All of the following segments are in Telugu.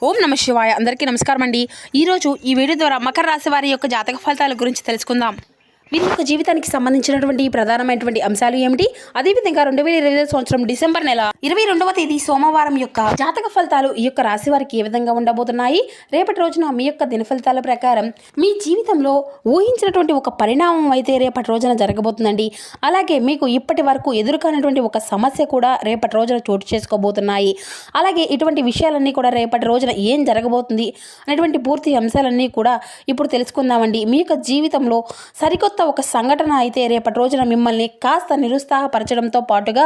ఓం నమ శివాయ. అందరికీ నమస్కారం అండి. ఈరోజు ఈ వీడియో ద్వారా మకర రాశి వారి యొక్క జాతక ఫలితాల గురించి తెలుసుకుందాం. వీరి యొక్క జీవితానికి సంబంధించినటువంటి ప్రధానమైనటువంటి అంశాలు ఏమిటి, అదేవిధంగా 2025 సంవత్సరం డిసెంబర్ నెల 22వ తేదీ సోమవారం యొక్క జాతక ఫలితాలు ఈ యొక్క రాశి వారికి ఏ విధంగా ఉండబోతున్నాయి, రేపటి రోజున మీ యొక్క దిన ఫలితాల ప్రకారం మీ జీవితంలో ఊహించినటువంటి ఒక పరిణామం అయితే రేపటి రోజున జరగబోతుందండి. అలాగే మీకు ఇప్పటి వరకు ఎదురుకానటువంటి ఒక సమస్య కూడా రేపటి రోజున చోటు చేసుకోబోతున్నాయి. అలాగే ఇటువంటి విషయాలన్నీ కూడా రేపటి రోజున ఏం జరగబోతుంది అనేటువంటి పూర్తి అంశాలన్నీ కూడా ఇప్పుడు తెలుసుకుందామండి. మీ యొక్క జీవితంలో సరికొత్త ఒక సంఘటన అయితే రేపటి రోజున మిమ్మల్ని కాస్త నిరుత్సాహపరచడంతో పాటుగా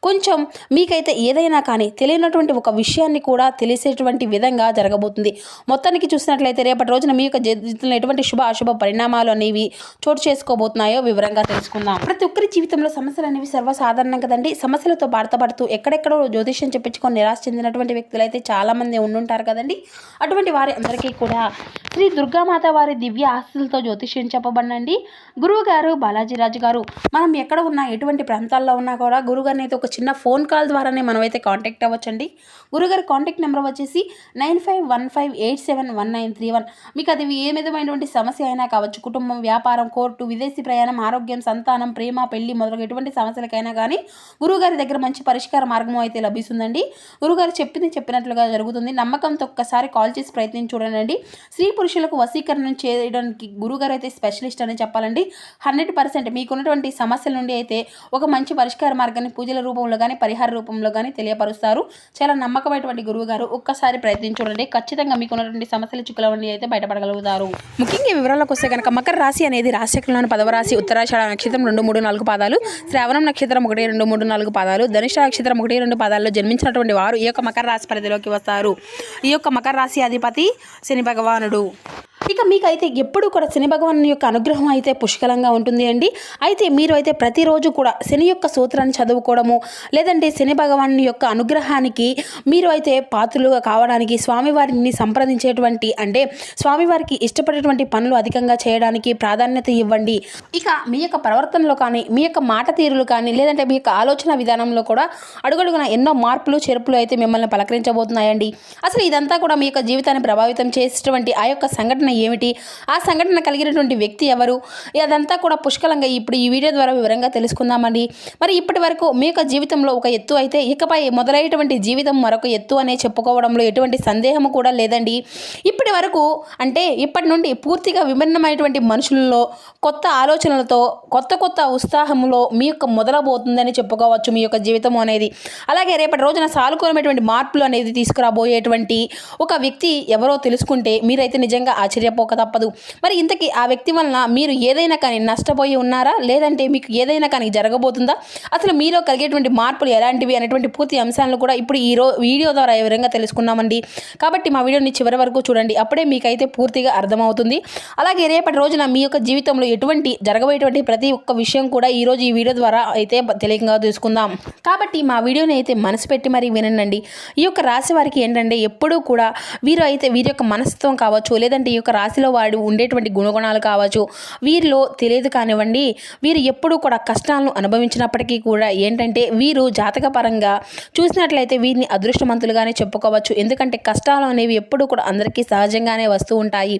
కొంచెం మీకైతే ఏదైనా కానీ తెలియనటువంటి ఒక విషయాన్ని కూడా తెలిసేటువంటి విధంగా జరగబోతుంది. మొత్తానికి చూసినట్లయితే రేపటి రోజున మీ యొక్క జీవితంలో ఎటువంటి శుభ అశుభ పరిణామాలు అనేవి చోటు చేసుకోబోతున్నాయో వివరంగా తెలుసుకుందాం. ప్రతి ఒక్కరి జీవితంలో సమస్యలు అనేవి సర్వసాధారణం కదండి. సమస్యలతో బాధపడుతూ ఎక్కడెక్కడో జ్యోతిష్యం చెప్పించుకొని నిరాశ చెందినటువంటి వ్యక్తులు అయితే చాలా మంది ఉండుంటారు కదండి. అటువంటి వారి అందరికీ కూడా శ్రీ దుర్గామాత వారి దివ్య ఆస్తులతో జ్యోతిష్యం చెప్పబడినండి. గురువు గారు బాలాజీరాజు గారు మనం ఎక్కడ ఉన్నా ఎటువంటి ప్రాంతాల్లో ఉన్నా కూడా గురుగారిని అయితే ఒక చిన్న ఫోన్ కాల్ ద్వారానే మనం అయితే కాంటాక్ట్ అవ్వచ్చండి. గురుగారి కాంటాక్ట్ నెంబర్ వచ్చేసి 9515871931. మీకు అది ఏ విధమైనటువంటి సమస్య అయినా కావచ్చు, కుటుంబం, వ్యాపారం, కోర్టు, విదేశీ ప్రయాణం, ఆరోగ్యం, సంతానం, ప్రేమ, పెళ్లి మొదలగు ఎటువంటి సమస్యలకైనా కానీ గురువుగారి దగ్గర మంచి పరిష్కార మార్గం అయితే లభిస్తుందండి. గురుగారు చెప్పినట్లుగా జరుగుతుంది. నమ్మకంతో ఒక్కసారి కాల్ చేసి ప్రయత్నించి చూడండి. స్త్రీ పురుషులకు వశీకరణ చేయడానికి గురుగారు అయితే స్పెషలిస్ట్ అని చెప్పాలండి. 100% మీకున్నటువంటి సమస్యల నుండి అయితే ఒక మంచి పరిష్కార మార్గాన్ని పూజల రూపంలో కానీ పరిహార రూపంలో కానీ తెలియపరుస్తారు. చాలా నమ్మకమైనటువంటి గురువు గారు. ఒక్కసారి ప్రయత్నించి చూడండి. ఖచ్చితంగా మీకున్నటువంటి సమస్యల చిక్కుల నుండి అయితే బయటపడగలుగుతారు. ముఖ్యంగా వివరాలకు వస్తే కనుక మకర రాశి అనేది రాశిచక్రంలోని 10వ రాశి. ఉత్తరాషాఢ నక్షత్రం 2, 3, 4 పాదాలు, శ్రావణం నక్షత్రం 1, 2, 3, 4 పాదాలు, ధనుష నక్షత్రం 1, 2 పాదాల్లో జన్మించినటువంటి వారు ఈ యొక్క మకర రాశి పరిధిలోకి వస్తారు. ఈ యొక్క మకర రాశి అధిపతి శని భగవానుడు. ఇక మీకైతే ఎప్పుడు కూడా శని భగవాన్ యొక్క అనుగ్రహం అయితే పుష్కలంగా ఉంటుంది అండి. అయితే మీరు అయితే ప్రతిరోజు కూడా శని యొక్క సూత్రాన్ని చదువుకోవడము, లేదంటే శని భగవాన్ యొక్క అనుగ్రహానికి మీరు అయితే పాత్రలుగా కావడానికి స్వామివారిని సంప్రదించేటువంటి, అంటే స్వామివారికి ఇష్టపడేటువంటి పనులు అధికంగా చేయడానికి ప్రాధాన్యత ఇవ్వండి. ఇక మీ యొక్క ప్రవర్తనలో కానీ, మీ యొక్క మాట తీరులు కానీ, లేదంటే మీ యొక్క ఆలోచన విధానంలో కూడా అడుగడుగున ఎన్నో మార్పులు చేర్పులు అయితే మిమ్మల్ని పలకరించబోతున్నాయండి. అసలు ఇదంతా కూడా మీ యొక్క జీవితాన్ని ప్రభావితం చేసేటువంటి ఆ యొక్క సంఘటన ఏమిటి, ఆ సంఘటన కలిగినటువంటి వ్యక్తి ఎవరు, అదంతా కూడా పుష్కలంగా ఇప్పుడు ఈ వీడియో ద్వారా వివరంగా తెలుసుకుందామండి. మరి ఇప్పటి వరకు మీ యొక్క జీవితంలో ఒక ఎత్తు అయితే ఇకపై మొదలయ్యేటువంటి జీవితం మరొక ఎత్తు అనే చెప్పుకోవడంలో ఎటువంటి సందేహం కూడా లేదండి. ఇప్పటి వరకు అంటే ఇప్పటి నుండి పూర్తిగా విభిన్నమైనటువంటి మనుషులలో కొత్త ఆలోచనలతో కొత్త ఉత్సాహంలో మీ యొక్క మొదలబోతుందని చెప్పుకోవచ్చు మీ యొక్క జీవితం అనేది. అలాగే రేపటి రోజున సానుకూలమైనటువంటి మార్పులు అనేది తీసుకురాబోయేటువంటి ఒక వ్యక్తి ఎవరో తెలుసుకుంటే మీరైతే నిజంగా ఆశ్చర్యపోక తప్పదు. మరి ఇంతకీ ఆ వ్యక్తి వలన మీరు ఏదైనా కానీ నష్టపోయి ఉన్నారా, లేదంటే మీకు ఏదైనా కానీ జరగబోతుందా, అసలు మీలో కలిగేటువంటి మార్పులు ఎలాంటివి అనేటువంటి పూర్తి అంశాలను కూడా ఇప్పుడు ఈ వీడియో ద్వారా వివరంగా తెలుసుకున్నామండి. కాబట్టి మా వీడియోని చివరి వరకు చూడండి. అప్పుడే మీకైతే పూర్తిగా అర్థమవుతుంది. అలాగే రేపటి రోజున మీ యొక్క జీవితంలో ఎటువంటి జరగబోయేటువంటి ప్రతి ఒక్క విషయం కూడా ఈరోజు ఈ వీడియో ద్వారా అయితే తెలియంగా తెలుసుకుందాం. కాబట్టి మా వీడియోని అయితే మనసు పెట్టి మరీ వినండి. ఈ యొక్క రాశి వారికి ఏంటంటే ఎప్పుడూ కూడా వీరు అయితే వీరి యొక్క మనస్తత్వం కావచ్చు, లేదంటే ఈ యొక్క రాశిలో వాడు ఉండేటువంటి గుణగుణాలు కావచ్చు, వీరిలో తెలియదు కానివ్వండి, వీరు ఎప్పుడూ కూడా కష్టాలను అనుభవించినప్పటికీ కూడా ఏంటంటే వీరు జాతక పరంగా చూసినట్లయితే వీరిని అదృష్టవంతులుగానే చెప్పుకోవచ్చు. ఎందుకంటే కష్టాలు అనేవి ఎప్పుడూ కూడా అందరికీ సహజంగానే వస్తూ ఉంటాయి.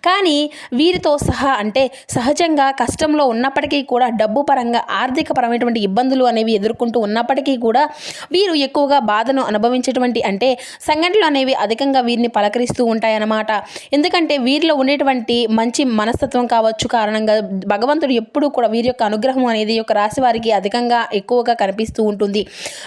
కానీ వీరితో సహా అంటే సహజంగా కష్టంలో ఉన్నప్పటికీ కూడా డబ్బు పరంగా ఆర్థిక పరమైనటువంటి ఇబ్బందులు అనేవి ఎదుర్కొంటూ ఉన్నప్పటికీ కూడా వీరు ఎక్కువగా బాధను అనుభవించేటువంటి అంటే సంఘటనలు అనేవి అధికంగా వీరిని పలకరిస్తూ ఉంటాయన్నమాట. ఎందుకంటే వీరిలో ఉండేటువంటి మంచి మనస్తత్వం కావచ్చు కారణంగా భగవంతుడు ఎప్పుడూ కూడా వీరి యొక్క అనుగ్రహం అనేది యొక్క రాశి వారికి అధికంగా ఎక్కువగా కనిపిస్తూ ఉంటుంది.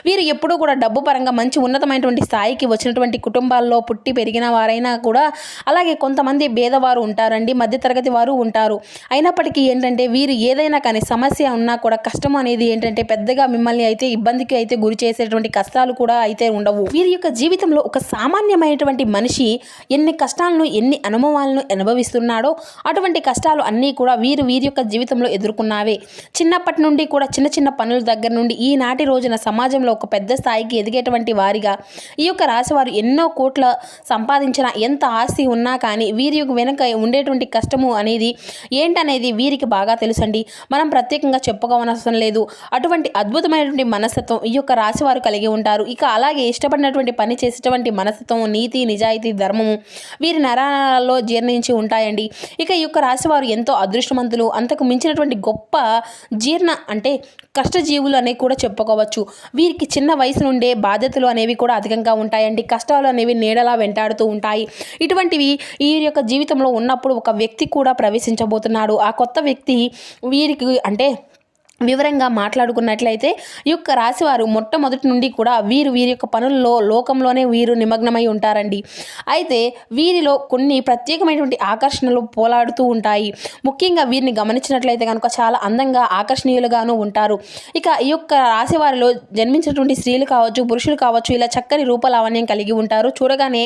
వీరు ఎప్పుడూ కూడా డబ్బు పరంగా మంచి ఉన్నతమైనటువంటి స్థాయికి వచ్చినటువంటి కుటుంబాల్లో పుట్టి పెరిగిన వారైనా కూడా, అలాగే కొంతమంది పేదవారు ఉంటారండి, మధ్యతరగతి వారు ఉంటారు. అయినప్పటికీ ఏంటంటే వీరు ఏదైనా కానీ సమస్య ఉన్నా కూడా కష్టం అనేది ఏంటంటే పెద్దగా మిమ్మల్ని అయితే ఇబ్బందికి అయితే గురి చేసేటువంటి కష్టాలు కూడా అయితే ఉండవు. వీరి యొక్క జీవితంలో ఒక సామాన్యమైనటువంటి మనిషి ఎన్ని కష్టాలను, ఎన్ని అనుభవాలను అనుభవిస్తున్నాడో అటువంటి కష్టాలు అన్నీ కూడా వీరి యొక్క జీవితంలో ఎదుర్కొన్నావే. చిన్నప్పటి నుండి కూడా చిన్న చిన్న పనుల దగ్గర నుండి ఈనాటి రోజున సమాజంలో ఒక పెద్ద స్థాయికి ఎదిగేటువంటి వారిగా ఈ యొక్క రాశివారు ఎన్నో కోట్ల సంపాదించిన, ఎంత ఆస్తి ఉన్నా కానీ వీరి యొక్క వెనుక ఉండేటువంటి కష్టము అనేది ఏంటనేది వీరికి బాగా తెలుసండి. మనం ప్రత్యేకంగా చెప్పుకోవనవసరం లేదు. అటువంటి అద్భుతమైనటువంటి మనస్తత్వం ఈ యొక్క రాశివారు కలిగి ఉంటారు. ఇక అలాగే ఇష్టపడినటువంటి పని చేసేటువంటి మనస్తత్వం, నీతి, నిజాయితీ, ధర్మము వీరి నరాలలో జీర్ణించి ఉంటాయండి. ఇక ఈ యొక్క రాశివారు ఎంతో అదృష్టవంతులు. అంతకు మించినటువంటి గొప్ప అంటే కష్టజీవులు అనేవి కూడా చెప్పుకోవచ్చు. వీరికి చిన్న వయసు నుండే బాధ్యతలు అనేవి కూడా అధికంగా ఉంటాయండి. కష్టాలు అనేవి నీడలా వెంటాడుతూ ఉంటాయి. ఇటువంటివి ఈ యొక్క జీవితంలో ఉన్నప్పుడు ఒక వ్యక్తి కూడా ప్రవేశించబోతున్నాడు. ఆ కొత్త వ్యక్తి వీరికి వివరంగా మాట్లాడుకున్నట్లయితే ఈ యొక్క రాశివారు మొట్టమొదటి నుండి కూడా వీరి యొక్క పనుల్లో లోకంలోనే వీరు నిమగ్నమై ఉంటారండి. అయితే వీరిలో కొన్ని ప్రత్యేకమైనటువంటి ఆకర్షణలు పోలాడుతూ ఉంటాయి. ముఖ్యంగా వీరిని గమనించినట్లయితే కనుక చాలా అందంగా, ఆకర్షణీయులుగాను ఉంటారు. ఇక ఈ యొక్క రాశివారిలో జన్మించినటువంటి స్త్రీలు కావచ్చు, పురుషులు కావచ్చు, ఇలా చక్కని రూపలావణ్యం కలిగి ఉంటారు. చూడగానే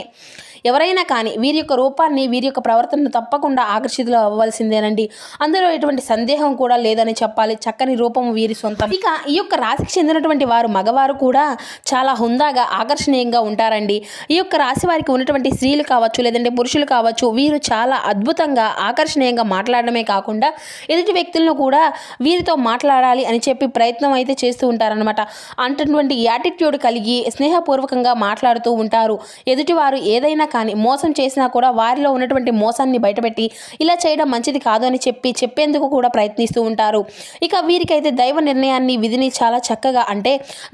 ఎవరైనా కానీ వీరి యొక్క రూపాన్ని, వీరి యొక్క ప్రవర్తనను తప్పకుండా ఆకర్షితులు అవ్వాల్సిందేనండి. అందులో ఎటువంటి సందేహం కూడా లేదని చెప్పాలి. చక్కని రూపము వీరి సొంతం. ఇక ఈ యొక్క రాశికి చెందినటువంటి వారు మగవారు కూడా చాలా హుందాగా, ఆకర్షణీయంగా ఉంటారండి. ఈ యొక్క రాశి వారికి ఉన్నటువంటి స్త్రీలు కావచ్చు, లేదంటే పురుషులు కావచ్చు, వీరు చాలా అద్భుతంగా, ఆకర్షణీయంగా మాట్లాడడమే కాకుండా ఎదుటి వ్యక్తులను కూడా వీరితో మాట్లాడాలి అని చెప్పి ప్రయత్నం అయితే చేస్తూ ఉంటారనమాట. అంటటువంటి యాటిట్యూడ్ కలిగి స్నేహపూర్వకంగా మాట్లాడుతూ ఉంటారు. ఎదుటివారు ఏదైనా కానీ మోసం చేసినా కూడా వారిలో ఉన్నటువంటి మోసాన్ని బయటపెట్టి ఇలా చేయడం మంచిది కాదు అని చెప్పేందుకు కూడా ప్రయత్నిస్తూ ఉంటారు. ఇక వీరికైతే దైవ నిర్ణయాన్ని, విధిని చాలా చక్కగా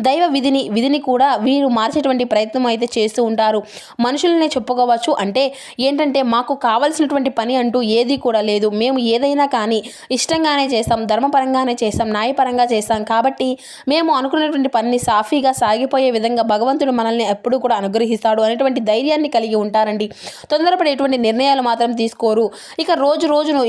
దైవ విధిని కూడా వీరు మార్చేటువంటి ప్రయత్నం అయితే చేస్తూ ఉంటారు. మనుషులనే చెప్పుకోవచ్చు. మాకు కావాల్సినటువంటి పని అంటూ ఏది కూడా లేదు. మేము ఏదైనా కానీ ఇష్టంగానే చేస్తాం, ధర్మపరంగానే చేస్తాం, న్యాయపరంగా చేస్తాం. కాబట్టి మేము అనుకున్నటువంటి పనిని సాఫీగా సాగిపోయే విధంగా భగవంతుడు మనల్ని ఎప్పుడూ కూడా అనుగ్రహిస్తాడు అనేటువంటి ధైర్యాన్ని కలిగి ఉంటారండి. తొందరపడేటువంటి నిర్ణయాలు మాత్రం తీసుకోరు. ఇక రోజును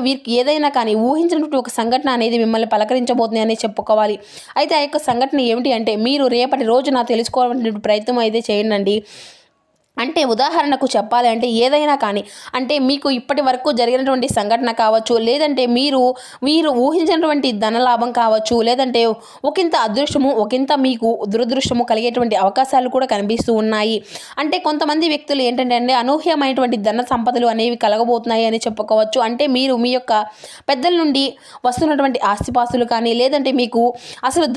వీరికి ఏదైనా కానీ ఊహించినటువంటి ఒక సంఘటన అనేది మిమ్మల్ని పలకరించబోతుంది అని చెప్పుకోవాలి. అయితే ఆ యొక్క సంఘటన ఏమిటి మీరు రేపటి రోజున తెలుసుకోవాలనే ప్రయత్నం అయితే చేయండి. ఉదాహరణకు చెప్పాలి ఏదైనా కానీ మీకు ఇప్పటి వరకు జరిగినటువంటి సంఘటన కావచ్చు, లేదంటే మీరు ఊహించినటువంటి ధనలాభం కావచ్చు, లేదంటే ఒకంత అదృష్టము, ఒకంత మీకు దురదృష్టము కలిగేటువంటి అవకాశాలు కూడా కనిపిస్తూ ఉన్నాయి. కొంతమంది వ్యక్తులు అనూహ్యమైనటువంటి ధన సంపదలు అనేవి కలగబోతున్నాయి అని చెప్పుకోవచ్చు. మీరు మీ యొక్క పెద్దల నుండి వస్తున్నటువంటి ఆస్తిపాస్తులు కానీ, లేదంటే మీకు అసలు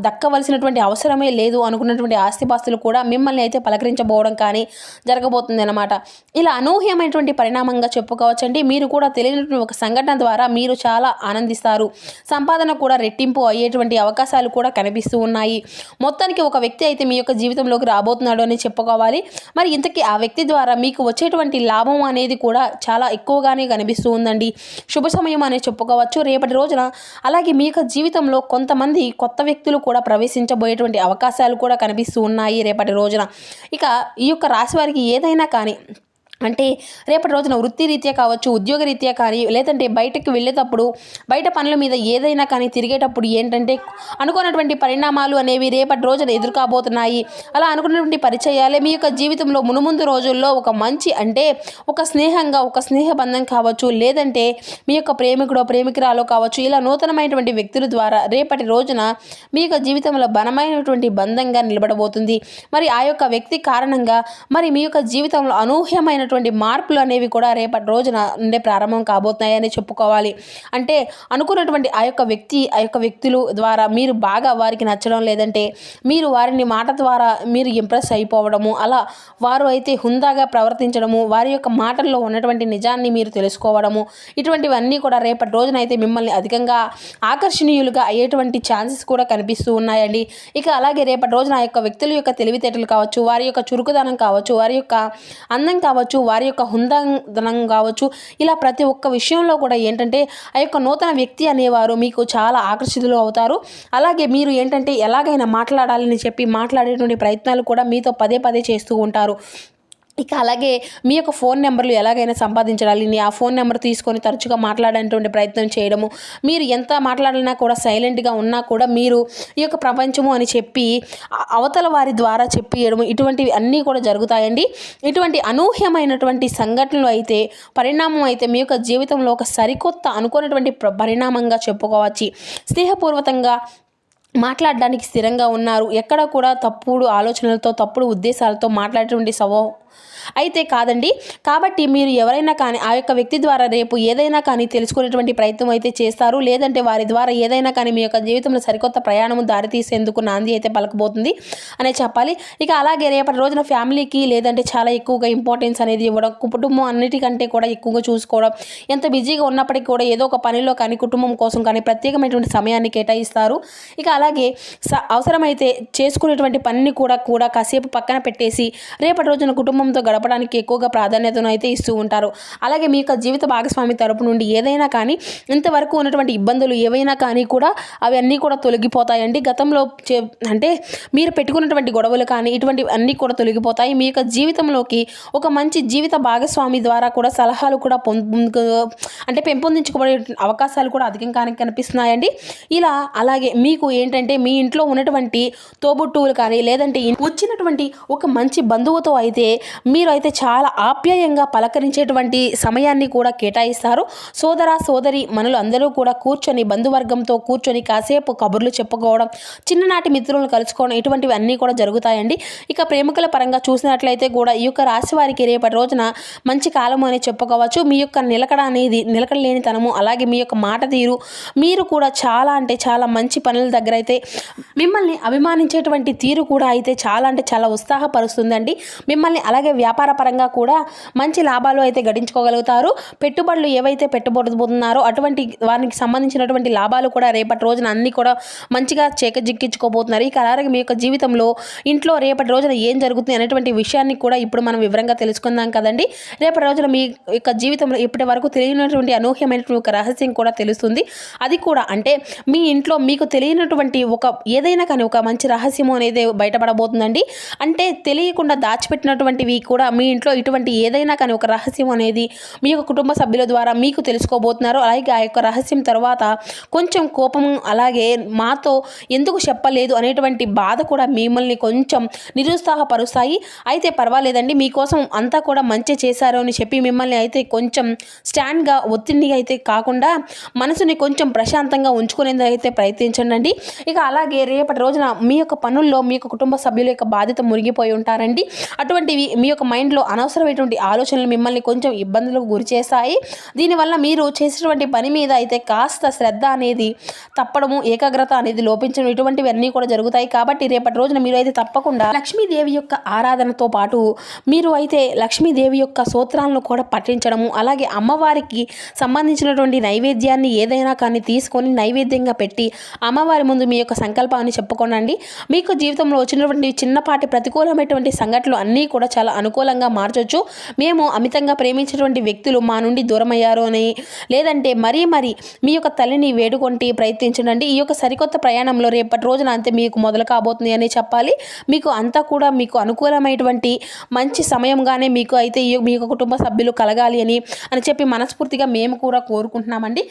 దక్కవలసినటువంటి అవసరమే లేదు అనుకున్నటువంటి ఆస్తిపాస్తులు కూడా మిమ్మల్ని అయితే పలకరించబోవడం కానీ జరగబోతుంది అన్నమాట. ఇలా అనూహ్యమైనటువంటి పరిణామంగా చెప్పుకోవచ్చండి. మీరు కూడా తెలియనటువంటి ఒక సంఘటన ద్వారా మీరు చాలా ఆనందిస్తారు. సంపాదన కూడా రెట్టింపు అయ్యేటువంటి అవకాశాలు కూడా కనిపిస్తూ ఉన్నాయి. మొత్తానికి ఒక వ్యక్తి అయితే మీ యొక్క జీవితంలోకి రాబోతున్నాడు అని చెప్పుకోవాలి. మరి ఇంతకీ ఆ వ్యక్తి ద్వారా మీకు వచ్చేటువంటి లాభం అనేది కూడా చాలా ఎక్కువగానే కనిపిస్తూ ఉందండి. శుభ సమయం అని చెప్పుకోవచ్చు రేపటి రోజున. అలాగే మీ యొక్క జీవితంలో కొంతమంది కొత్త వ్యక్తులు కూడా ప్రవేశించబోయేటువంటి అవకాశాలు కూడా కనిపిస్తూ ఉన్నాయి రేపటి రోజున. ఇక ఈ యొక్క రాశి వారికి ఏదైనా కానీ రేపటి రోజున వృత్తిరీత్యా కావచ్చు, ఉద్యోగరీత్యా కానీ, లేదంటే బయటకు వెళ్ళేటప్పుడు బయట పనుల మీద ఏదైనా కానీ తిరిగేటప్పుడు అనుకున్నటువంటి పరిణామాలు అనేవి రేపటి రోజున ఎదుర్కోబోతున్నాయి. అలా అనుకున్నటువంటి పరిచయాలే మీ యొక్క జీవితంలో మునుముందు రోజుల్లో ఒక మంచి ఒక స్నేహంగా, ఒక స్నేహబంధం కావచ్చు, లేదంటే మీ యొక్క ప్రేమికుడో ప్రేమికురాలో కావచ్చు, ఇలా నూతనమైనటువంటి వ్యక్తుల ద్వారా రేపటి రోజున మీ యొక్క జీవితంలో బలమైనటువంటి బంధంగా నిలబడబోతుంది. మరి ఆ యొక్క వ్యక్తి కారణంగా మరి మీ యొక్క జీవితంలో అనూహ్యమైన మార్పులు అనేవి కూడా రేపటి రోజున నుండే ప్రారంభం కాబోతున్నాయని చెప్పుకోవాలి. అనుకున్నటువంటి ఆ యొక్క వ్యక్తులు ద్వారా మీరు బాగా వారికి నచ్చడం, లేదంటే మీరు వారిని మాట ద్వారా మీరు ఇంప్రెస్ అయిపోవడము, అలా వారు అయితే హుందాగా ప్రవర్తించడము, వారి యొక్క మాటల్లో ఉన్నటువంటి నిజాన్ని మీరు తెలుసుకోవడము, ఇటువంటివన్నీ కూడా రేపటి రోజున అయితే మిమ్మల్ని అధికంగా ఆకర్షణీయులుగా అయ్యేటువంటి ఛాన్సెస్ కూడా కనిపిస్తూ ఉన్నాయండి. ఇక అలాగే రేపటి రోజున ఆ యొక్క వ్యక్తుల యొక్క తెలివితేటలు కావచ్చు, వారి యొక్క చురుకుదనం కావచ్చు, వారి యొక్క అందం కావచ్చు, వారి యొక్క హుందాదనం కావచ్చు, ఇలా ప్రతి ఒక్క విషయంలో కూడా ఆ యొక్క నూతన వ్యక్తి అనేవారు మీకు చాలా ఆకర్షితులు అవుతారు. అలాగే మీరు ఎలాగైనా మాట్లాడాలని చెప్పి మాట్లాడేటువంటి ప్రయత్నాలు కూడా మీతో పదే చేస్తూ ఉంటారు. ఇక అలాగే మీ యొక్క ఫోన్ నెంబర్లు ఎలాగైనా సంపాదించాలని ఆ ఫోన్ నెంబర్ తీసుకొని తరచుగా మాట్లాడేటువంటి ప్రయత్నం చేయడము, మీరు ఎంత మాట్లాడినా కూడా సైలెంట్గా ఉన్నా కూడా మీరు ఈ యొక్క ప్రపంచము అని చెప్పి అవతల వారి ద్వారా చెప్పియడము, ఇటువంటివి అన్నీ కూడా జరుగుతాయండి. ఇటువంటి అనూహ్యమైనటువంటి సంఘటనలు అయితే పరిణామం అయితే మీ యొక్క జీవితంలో ఒక సరికొత్త అనుకున్నటువంటి పరిణామంగా చెప్పుకోవచ్చు. స్నేహపూర్వకంగా మాట్లాడడానికి స్థిరంగా ఉన్నారు, ఎక్కడ కూడా తప్పుడు ఆలోచనలతో తప్పుడు ఉద్దేశాలతో మాట్లాడేటువంటి అయితే కాదండి. కాబట్టి మీరు ఎవరైనా కానీ ఆ యొక్క వ్యక్తి ద్వారా రేపు ఏదైనా కానీ తెలుసుకునేటువంటి ప్రయత్నం అయితే చేస్తారు, లేదంటే వారి ద్వారా ఏదైనా కానీ మీ యొక్క జీవితంలో సరికొత్త ప్రయాణం దారితీసేందుకు నాంది అయితే పలకబోతుంది అనే చెప్పాలి. ఇక అలాగే రేపటి రోజున ఫ్యామిలీకి లేదంటే చాలా ఎక్కువగా ఇంపార్టెన్స్ అనేది ఇవ్వడం, కుటుంబం అన్నిటికంటే కూడా ఎక్కువగా చూసుకోవడం, ఎంత బిజీగా ఉన్నప్పటికీ కూడా ఏదో ఒక పనిలో కానీ కుటుంబం కోసం కానీ ప్రత్యేకమైనటువంటి సమయాన్ని కేటాయిస్తారు. ఇక అలాగే అవసరమైతే చేసుకునేటువంటి పనిని కూడా కాసేపు పక్కన పెట్టేసి రేపటి రోజున కుటుంబంతో గడపడానికి ఎక్కువగా ప్రాధాన్యతను అయితే ఇస్తూ ఉంటారు. అలాగే మీ యొక్క జీవిత భాగస్వామి తరపు నుండి ఏదైనా కానీ ఇంతవరకు ఉన్నటువంటి ఇబ్బందులు ఏవైనా కానీ కూడా అవన్నీ కూడా తొలగిపోతాయండి. గతంలో అంటే మీరు పెట్టుకున్నటువంటి గొడవలు కానీ ఇటువంటి అన్నీ కూడా తొలగిపోతాయి. మీ యొక్క జీవితంలోకి ఒక మంచి జీవిత భాగస్వామి ద్వారా కూడా సలహాలు కూడా అంటే పెంపొందించుకోబడే అవకాశాలు కూడా అధికంగానే కనిపిస్తున్నాయండి. ఇలా అలాగే మీకు ఏంటంటే మీ ఇంట్లో ఉన్నటువంటి తోబుట్టువులు కానీ లేదంటే వచ్చినటువంటి ఒక మంచి బంధువుతో అయితే మీరు అయితే చాలా ఆప్యాయంగా పలకరించేటువంటి సమయాన్ని కూడా కేటాయిస్తారు. సోదరి మనులు అందరూ కూడా కూర్చొని బంధువర్గంతో కూర్చొని కాసేపు కబుర్లు చెప్పుకోవడం, చిన్ననాటి మిత్రులను కలుసుకోవడం, ఇటువంటివి అన్నీ కూడా జరుగుతాయండి. ఇక ప్రేమికుల పరంగా చూసినట్లయితే కూడా ఈ యొక్క రాశి వారికి రేపటి రోజున మంచి కాలము అని చెప్పుకోవచ్చు. మీ యొక్క నిలకడలేనితనము, అలాగే మీ యొక్క మాట తీరు, మీరు కూడా చాలా అంటే చాలా మంచి పనుల దగ్గర అయితే మిమ్మల్ని అభిమానించేటువంటి తీరు కూడా అయితే చాలా అంటే చాలా ఉత్సాహపరుస్తుందండి. మిమ్మల్ని అలాగే వ్యాపార పరంగా కూడా మంచి లాభాలు అయితే గడించుకోగలుగుతారు. పెట్టుబడులు ఏవైతే పెట్టబోతున్నారో అటువంటి వారికి సంబంధించినటువంటి లాభాలు కూడా రేపటి రోజున అన్నీ కూడా మంచిగా చేకజిక్కించుకోబోతున్నారు. ఇక అలాగే మీ యొక్క జీవితంలో ఇంట్లో రేపటి రోజున ఏం జరుగుతుంది అనేటువంటి విషయాన్ని కూడా ఇప్పుడు మనం వివరంగా తెలుసుకుందాం కదండి. రేపటి రోజున మీ యొక్క జీవితంలో ఇప్పటి వరకు తెలియనటువంటి అనూహ్యమైనటువంటి ఒక రహస్యం కూడా తెలుస్తుంది. అది కూడా అంటే మీ ఇంట్లో మీకు తెలియనటువంటి ఒక ఏదైనా కానీ ఒక మంచి రహస్యము అనేది బయటపడబోతుందండి. అంటే తెలియకుండా దాచిపెట్టినటువంటివి కూడా మీ ఇంట్లో ఇటువంటి ఏదైనా కానీ ఒక రహస్యం అనేది మీ యొక్క కుటుంబ సభ్యుల ద్వారా మీకు తెలుసుకోబోతున్నారు. అలాగే ఆ యొక్క రహస్యం తర్వాత కొంచెం కోపం, అలాగే మాతో ఎందుకు చెప్పలేదు అనేటువంటి బాధ కూడా మిమ్మల్ని కొంచెం నిరుత్సాహపరుస్తాయి. అయితే పర్వాలేదండి, మీకోసం అంతా కూడా మంచి చేశారు అని చెప్పి మిమ్మల్ని అయితే కొంచెం స్టాండ్గా ఒత్తిడిగా అయితే కాకుండా మనసుని కొంచెం ప్రశాంతంగా ఉంచుకునేందుకు అయితే ప్రయత్నించండి. ఇక అలాగే రేపటి రోజున మీ యొక్క పనుల్లో మీ యొక్క కుటుంబ సభ్యుల యొక్క బాధ్యత మునిగిపోయి ఉంటారండి. అటువంటివి మీ యొక్క మైండ్లో అనవసరమైనటువంటి ఆలోచనలు మిమ్మల్ని కొంచెం ఇబ్బందులకు గురి చేస్తాయి. దీనివల్ల మీరు చేసేటువంటి పని మీద అయితే కాస్త శ్రద్ధ అనేది తప్పడము, ఏకాగ్రత అనేది లోపించడం, ఇటువంటివి అన్నీ కూడా జరుగుతాయి. కాబట్టి రేపటి రోజున మీరు అయితే తప్పకుండా లక్ష్మీదేవి యొక్క ఆరాధనతో పాటు మీరు అయితే లక్ష్మీదేవి యొక్క స్తోత్రాలను కూడా పఠించడము, అలాగే అమ్మవారికి సంబంధించినటువంటి నైవేద్యాన్ని ఏదైనా కానీ తీసుకొని నైవేద్యంగా పెట్టి అమ్మవారి ముందు మీ యొక్క సంకల్పాన్ని చెప్పుకోనండి. మీకు జీవితంలో వచ్చినటువంటి చిన్నపాటి ప్రతికూలమైనటువంటి సంఘటనలు అన్నీ కూడా చాలా అనుకూలంగా మార్చొచ్చు. మేము అమితంగా ప్రేమించినటువంటి వ్యక్తులు మా నుండి దూరమయ్యారు అని, లేదంటే మరీ మీ యొక్క తల్లిని వేడుకొంటి ప్రయత్నించండి. ఈ యొక్క సరికొత్త ప్రయాణంలో రేపటి రోజున అంతే మీకు మొదలు కాబోతుంది అని చెప్పాలి. మీకు అంతా కూడా మీకు అనుకూలమైనటువంటి మంచి సమయంగానే మీకు అయితే మీ యొక్క కుటుంబ సభ్యులు కలగాలి అని చెప్పి మనస్ఫూర్తిగా మేము కూడా కోరుకుంటున్నామండి.